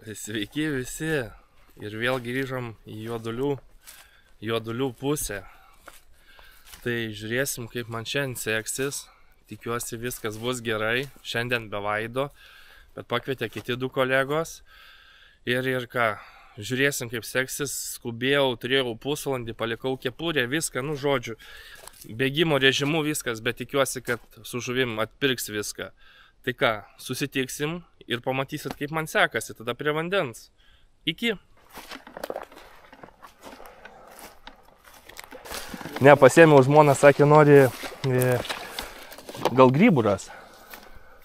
Sveiki visi ir vėl grįžom į juodulių pusę. Tai žiūrėsim, kaip man šiandien seksis. Tikiuosi viskas bus gerai. Šiandien be Vaido, bet pakvietė kiti du kolegos. Ir ką, žiūrėsim kaip seksis. Skubėjau, turėjau pusvalandį, palikau kepurę, viską, nu žodžiu. Bėgimo režimu viskas, bet tikiuosi, kad su žuvim atpirks viską. Tai ką, susitiksim ir pamatysit, kaip man sekasi, tada prie vandens. Iki. Ne, pasiėmiau žmoną, sakė, nori gal grybų ras.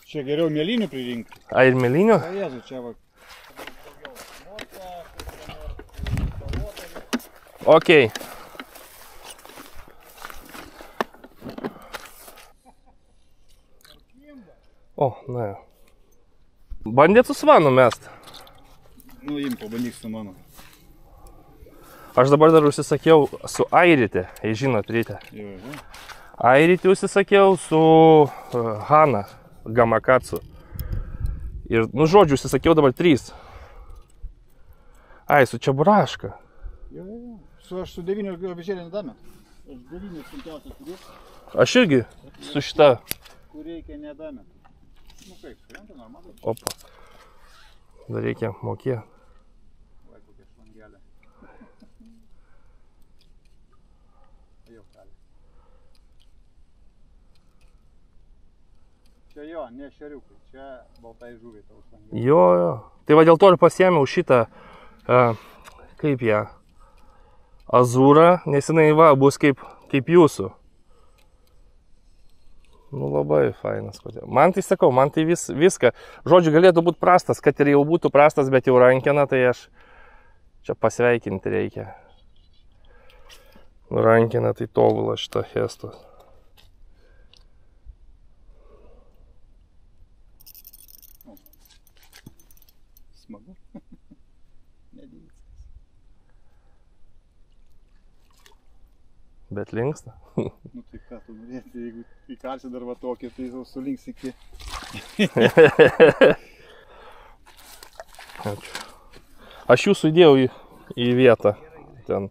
Čia geriau mėlynių pririnkti. A, ir mėlynių? A, Jėzu, čia va. Okei. O, na. Bandėt su svanu mest? Nu, pabandyk su mano. Aš dabar dar užsisakiau su airitė, jei žinot, ryte. Airitį užsisakiau su Hana Gamakatsu. Ir, nu, žodžiu, užsisakiau dabar 3. Ai, su čeburaška. Aš su 9 abėžėlė nedame. Aš 9 sunkiausias turiu. Aš irgi su šita. Kur reikia nedame. Nu kaip, krenta normaliai. Opa. Dar reikia mokėti. Vai, kokia šlangelė. Jau kali. Čia jo, ne šeriukai, čia baltai žuviai tau šlangelė. Jo. Tai va dėl to ir pasiėmiau šitą, kaip ją, azūrą, nes jinai va bus kaip jūsų. Nu labai fainas. Man tai sakau, man tai viską. Žodžiu, galėtų būti prastas, kad ir jau būtų prastas, bet jau rankena, tai aš čia pasveikinti reikia. Rankena tai tobula šita hestos. Smagu. Nedėlis. Bet linksta. Nu tai ką tu norėsi, jeigu įkalsi dar va tokį, tai jau sulinks iki. Aš jūsų įdėjau į vietą. Ten.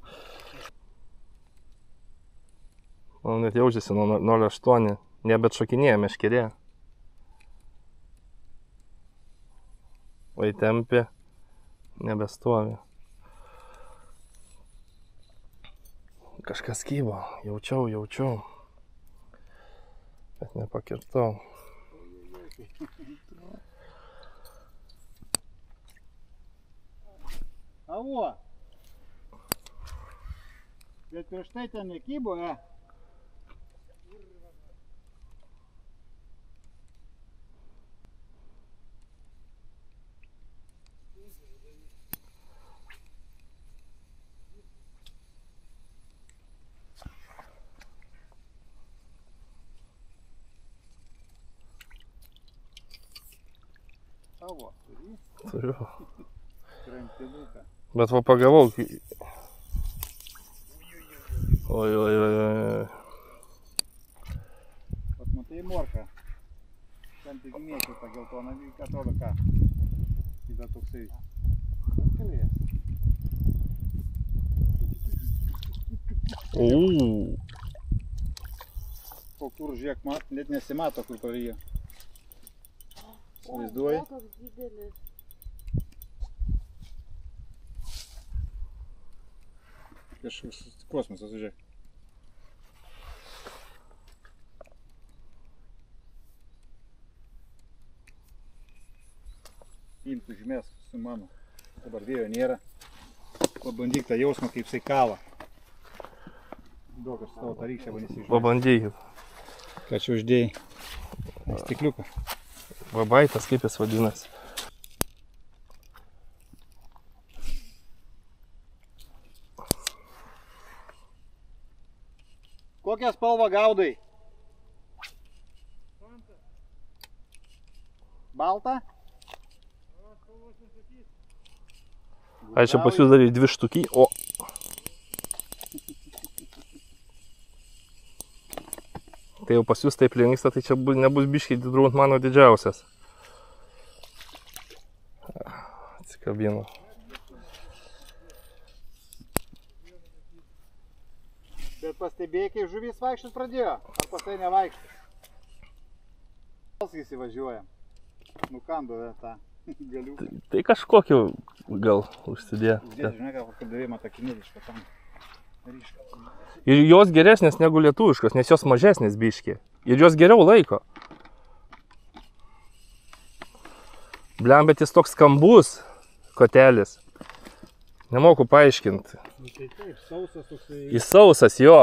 Man net jaučiasi nuo 0,8. Nebet šokinėja meškerė. O įtempė. Nebestovi. Kažkas kybo, jaučiau, bet nepakirtau. Avo, bet prieš tai ten nekybo, Avo, Turiu. Krantinuką. Bet va pagavau. Oi. Vat matai morką. Ten tik mėčiau tą geltoną, atrodo ką. Tada toksai. Kalės. O kur žiūrėk, net nesimato, kur paryja. Vaizduoji? O, toks didelis. Kažkoks kosmosas, žiūrėk. Imk užmės su mano. Dabar vėjo nėra. Pabandyk tą jausmą, kaip jisai kala. Duok aš savo tą rykšę bandysiu. Pabandykit. Ką čia uždėjai? Stikliuką. Vabaitas, kaip jis vadinasi. Kokią spalvą gaudai? Baltą? Ai, čia pas jūs dar ir 2 štuky, o. Tai jau pas jūs taip linksta, tai čia nebus biškiai turbūt mano didžiausias. Užsikabino. Bet pastebėjai, kai žuvys vaikščiot pradėjo? Ar pas tai nevaikščiot? Valskis įvažiuoja. Nukando tą galiuką. Tai kažkokiu gal užsidėjo. Žiūrėk, žinai, gal pakabdavimą tą kinėlišką tam. Ryšką. Ir jos geresnės negu lietuviškos, nes jos mažesnės biški. Ir jos geriau laiko. Bliam, bet jis toks skambus kotelis. Nemoku paaiškinti. Nu tai taip, sausas toksai. Jis sausas, jo.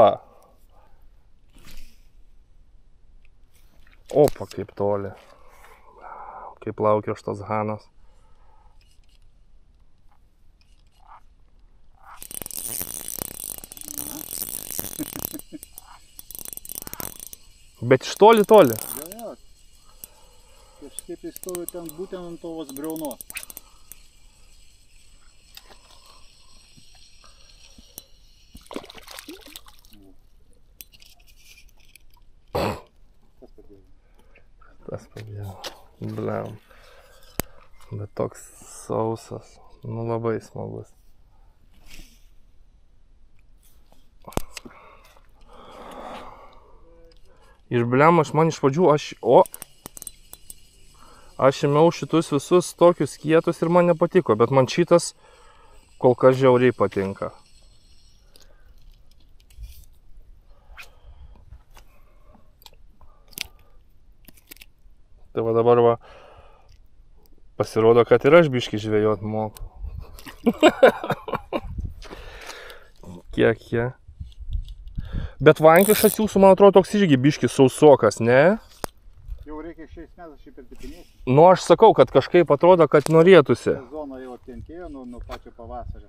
Opa, kaip toli. Kaip laukia šitos hanos. Bet iš toli. Jo. Kažkaip jis stovi ten būtent ant tos briaunos. Tas padėjo. Bliam. Bet toks sausas. Nu labai smagus. Ir bliam, man iš pradžių, aš ėmiau šitus visus tokius kietus ir man nepatiko, bet man šitas kol kas žiauriai patinka. Tai va dabar pasirodo, kad ir aš biškį žvejot moku. Kiek. Bet vankišas jūsų, man atrodo, toks irgi biškis sausokas, ne? Jau reikia šiais metais šį perpitinėti. Nu, aš sakau, kad kažkaip atrodo, kad norėtųsi. Sezoną jau atkentėjo nuo pačio pavasario.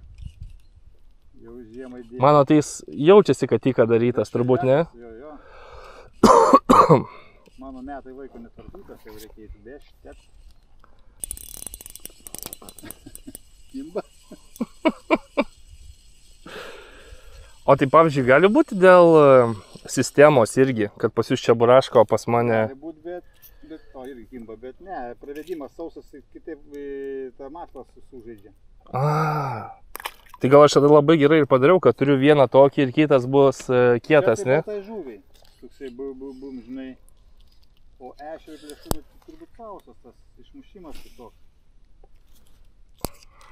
Jau žiemai dėjo. Mano tai jis jaučiasi, kad tik darytas, turbūt, ne? Jo. Mano metai laiko netvarkytas, jau reikia įtibėšti, tep. Kimba. O tai, pavyzdžiui, gali būti dėl sistemos irgi, kad pas jūs čia buraška, o pas mane... Gali būti, bet irgi kimba, bet ne, pravedimas sausas, kitaip tą matlą sužaidžia. Tai gal aš tada labai gerai ir padariau, kad turiu vieną tokį ir kitas bus kietas, ne? Tai žuviai, toksai bum, žinai. O ešerių plėšrūnai turbūt sausas, tas išmušimas kitoks.